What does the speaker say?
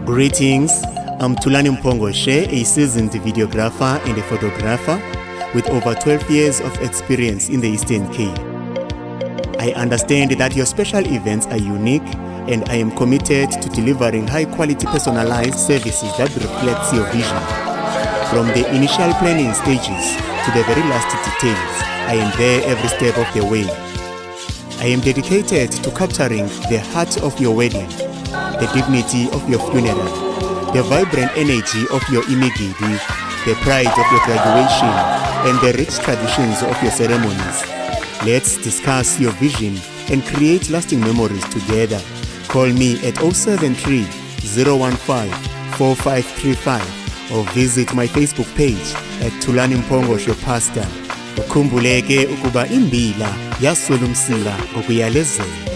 Greetings, I'm Tulani Mpongoshe, a seasoned videographer and a photographer with over 12 years of experience in the Eastern Cape. I understand that your special events are unique and I am committed to delivering high-quality personalized services that reflects your vision. From the initial planning stages to the very last details, I am there every step of the way. I am dedicated to capturing the heart of your wedding, the dignity of your funeral, the vibrant energy of your imigidi, the pride of your graduation, and the rich traditions of your ceremonies. Let's discuss your vision and create lasting memories together. Call me at 073 015 4535 or visit my Facebook page at Tulani Mpongoshe Pastor. Ukhumbuleke ukuba imbila yaswela umsila ngokuyalezela.